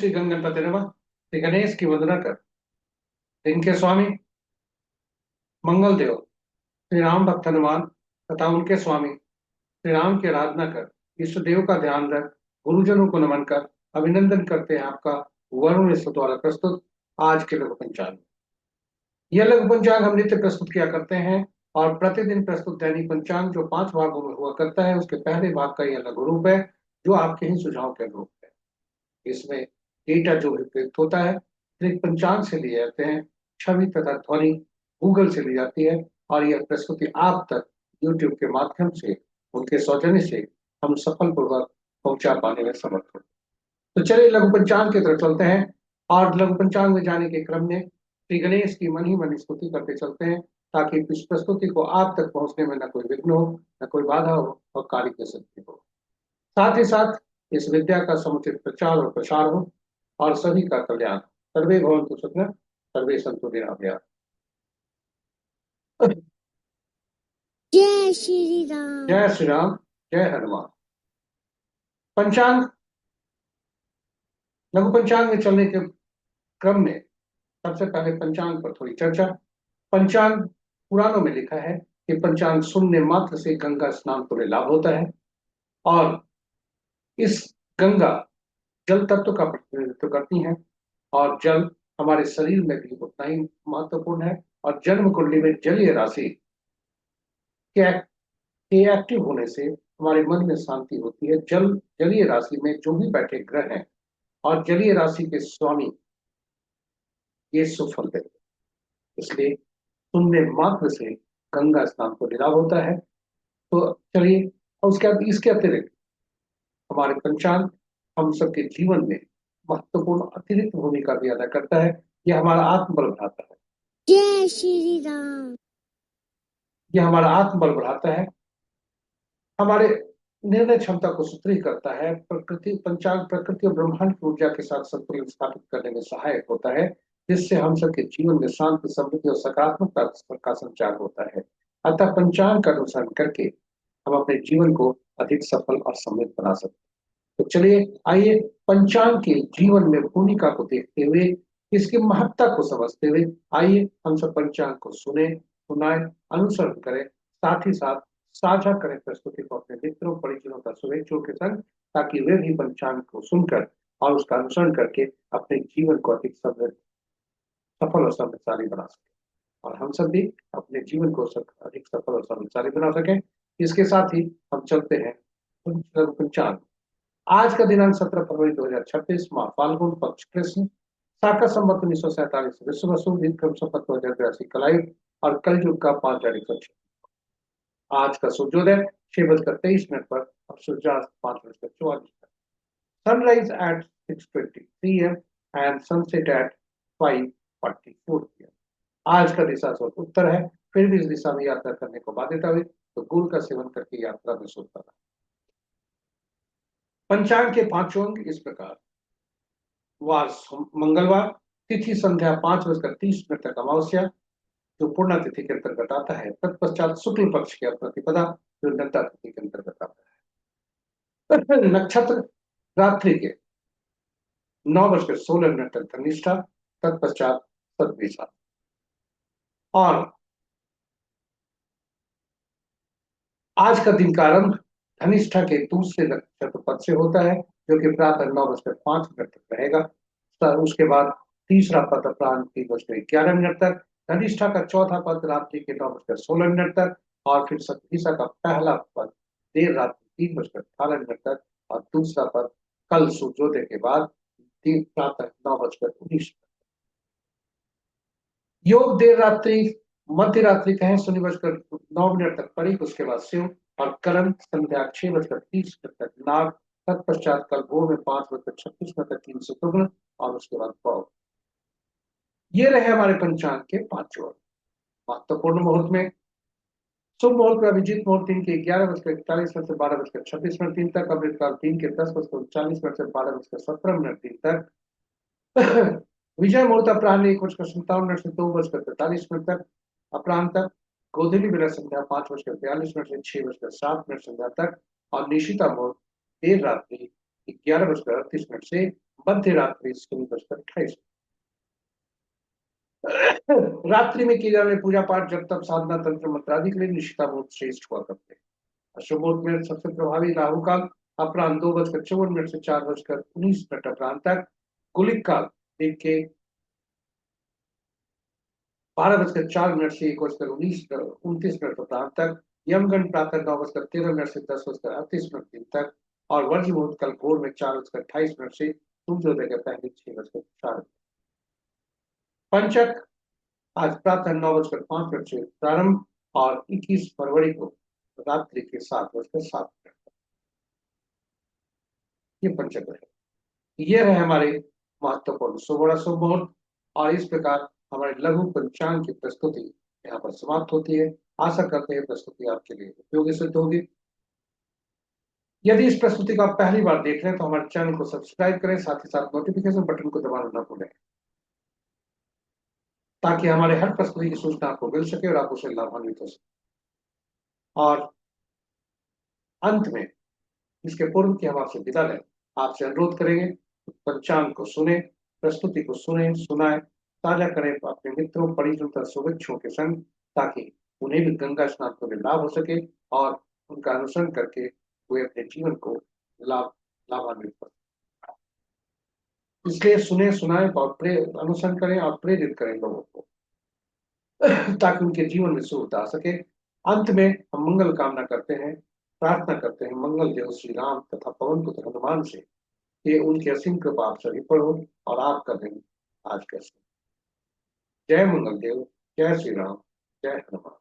श्री गंगणपति नमः। श्री गणेश की वंदना कर, इनके स्वामी मंगल देव श्री राम भक्त हनुमान तथा उनके स्वामी श्री राम की आराधना कर, इष्ट देव का ध्यान रख, गुरुजनों को नमन कर अभिनंदन करते हैं आपका वरुण मिश्र द्वारा प्रस्तुत आज के लघु पंचांग। यह लघु पंचांग हम नित्य प्रस्तुत किया करते हैं और प्रतिदिन प्रस्तुत दैनिक पंचांग जो 5 भागों में हुआ करता है, उसके पहले भाग का यह लघु रूप है जो आपके ही सुझाव के अनुरूप है। इसमें डेटा जो भी प्रयुक्त होता है दैनिक पंचांग से लिए जाते हैं, छवि तथा ध्वनि गूगल से ली जाती है और यह प्रस्तुति आप तक यूट्यूब के माध्यम से उनके सौजन्य से हम सफल पूर्वक पहुंचा पाने में समर्थ हो। तो चलिए लघु पंचांग की तरफ चलते हैं और लघु पंचांग में जाने के क्रम में श्री गणेश की मन ही मन स्तुति करते चलते हैं ताकि इस प्रस्तुति को आप तक पहुंचने में न कोई विघ्न हो, न कोई बाधा हो और कार्य की सिद्धि हो। साथ ही साथ इस विद्या का समुचित प्रचार और प्रसार हो और सभी का कल्याण। सर्वे भवन्तु सुखिनः, सर्वे सन्तु निरामयाः। जय श्री राम। जय श्री राम, जय हनुमान। पंचांग लघु पंचांग में चलने के क्रम में सबसे पहले पंचांग पर थोड़ी चर्चा। पंचांग पुराणों में लिखा है कि पंचांग सुनने मात्र से गंगा स्नान को लाभ होता है और इस गंगा जल तत्व का प्रतिनिधित्व करती हैं और जल हमारे शरीर में भी उतना ही महत्वपूर्ण है और जन्म कुंडली में जलीय राशि के एक्टिव होने से हमारे मन में शांति होती है। जलीय राशि में जो भी बैठे ग्रह हैं और जलीय राशि के स्वामी ये सुफल देते हैं, इसलिए सुनने मात्र से गंगा स्नान को लाभ होता है। तो चलिए, और उसके बाद इसके अतिरिक्त हमारे पंचांग हम सबके जीवन में महत्वपूर्ण अतिरिक्त भूमिका भी अदा करता है। यह हमारा आत्मबल बढ़ाता है। जय श्री राम। यह हमारा आत्मबल बढ़ाता है, हमारे निर्णय क्षमता को सुदृढ़ करता है। पंचांग प्रकृति और ब्रह्मांड की ऊर्जा के साथ संतुलन स्थापित करने में सहायक होता है, जिससे हम सबके जीवन में शांति, समृद्धि और सकारात्मकता का संचार होता है। अतः पंचांग का अनुसरण करके हम अपने जीवन को अधिक सफल और समृद्ध बना सकते हैं। तो चलिए, आइए पंचांग के जीवन में भूमिका को देखते हुए, इसकी महत्ता को समझते हुए, आइए हम सब पंचांग को सुने, सुनाए, अनुसरण करें, साथ ही साथ साझा करें प्रस्तुति को अपने मित्रों, परिजनों का शुभेच्छुओं के संग, ताकि वे भी पंचांग को सुनकर और उसका अनुसरण करके अपने जीवन को अधिक समृद्ध, सफल और समृद्धशाली बना सके और हम सब भी अपने जीवन को अधिक सफल और समृद्धशाली बना सकें। इसके साथ ही हम चलते हैं पंचांग। आज का दिनांक 17 फरवरी 2026, माह फाल्गुन, पक्ष कृष्ण, शाका संवत 1947 विश्व वसु, विक्रम संवत 2082 कलाई और कलयुग का 5,106। आज का सूर्योदय 6:23 पर और सूर्यास्त 5:44 पर। Sunrise at 6:23 AM and sunset at 5:44 PM। आज का दिशा स्रोत उत्तर है, फिर भी इस दिशा में यात्रा करने को बाध्यता हुई तो गुड़ का सेवन करके यात्रा में शुभ करा। पंचांग के 5 अंग इस प्रकार। वार मंगलवार, तिथि संध्या 5:30 तक अमावस्या जो पूर्णा तिथि के अंतर्गत आता है, तत्पश्चात शुक्ल पक्ष की प्रतिपदा जो दंता तिथि के अंतर्गत आता है। नक्षत्र रात्रि के 9:16 तक धनिष्ठा, तत्पश्चात सद्विषा। और आज का दिन का आरंभ धनिष्ठा के दूसरे नक्षत्र पद से होता है जो कि प्रातः 9:05 तक रहेगा। उसके बाद तीसरा पद अपराह्न 3:11 तक, धनिष्ठा का चौथा पद रात्रि के 9:16 तक और फिर सद्विषा का पहला पद देर रात्रि 3:18 तक और दूसरा पद कल सूर्योदय के बाद प्रातः 9:19 तक। योग देर रात्रि मध्य रात्रि कहें 0:09 तक परी, उसके बाद शिव और करण संध्या 6:30 तक नाग, तत्पश्चात कल भोर में 5:36 तक 3 शत्रुघ्न और उसके बाद पौ। ये रहे हमारे पंचांग के 5 अंग। महत्वपूर्ण मुहूर्त में शुभ मुहूर्त में अभिजीत मुहूर्त दिन के 11:41 से 12:26 तक, अमृतकाल दिन के 10:39 से 12:17 तक, विजय मुहूर्त अपराह्न 1:57 से 2:43 तक अपराह्न तक, गोधूली बेला संध्या 5:42 से 6:07 संध्या तक और निशिता मुहूर्त देर रात्रि 11:38 से मध्य रात्रि 3:28। रात्रि में की जाने वाली पूजा पाठ जब तक साधना तंत्र मंत्रादि के लिए निष्ठापूर्वक श्रेष्ठ हुआ करते हैं। अशुभ मुहूर्त में सबसे प्रभावी राहु काल अपराह्न 2:54 से 4:19 अपराह्न तक। गुलिक काल दिन के 12:04 से 1:29 अपराह्न तक। यमगंड प्रातः 9:13 से 10:38 दिन तक। और वर्ज मुहूर्त कल भोर में 4:28 से सूर्योदय के पहले 6:04। पंचक आज प्रातः 9:05 से प्रारंभ और 21 फरवरी को रात्रि के 7:07। ये पंचक है। ये है हमारे महत्वपूर्ण सुवर्ण शुभ मुहूर्त। और इस प्रकार हमारे लघु पंचांग की प्रस्तुति यहाँ पर समाप्त होती है। आशा करते हैं प्रस्तुति आपके लिए उपयोगी सिद्ध होगी। यदि इस प्रस्तुति को आप पहली बार देख रहे हैं तो हमारे चैनल को सब्सक्राइब करें, साथ ही साथ नोटिफिकेशन बटन को दबाना न भूलें, ताकि हमारे हर प्रस्तुति की सूचना आपको मिल सके और आप उसे लाभान्वित हो सके। और अंत में इसके पूर्व की हम आपसे विदा लें, आपसे अनुरोध करेंगे पंचांग को सुने, प्रस्तुति को सुने, सुनाए, साझा करें अपने मित्रों, परिजनों तथा शुभेच्छुओं के संग, ताकि उन्हें भी गंगा स्नान को लाभ हो सके और उनका अनुसरण करके वे अपने जीवन को लाभान्वित कर। इसलिए सुने, सुनाए और अनुसरण करें और प्रेरित करें लोगों को, ताकि उनके जीवन में सुविधा आ सके। अंत में हम मंगल कामना करते हैं, प्रार्थना करते हैं मंगल देव श्री राम तथा पवन पुत्र हनुमान से कि उनकी असीम कृपा आप सभी पर हो और आपका दिन आज कैसे। जय मंगल देव, जय श्री राम, जय हनुमान।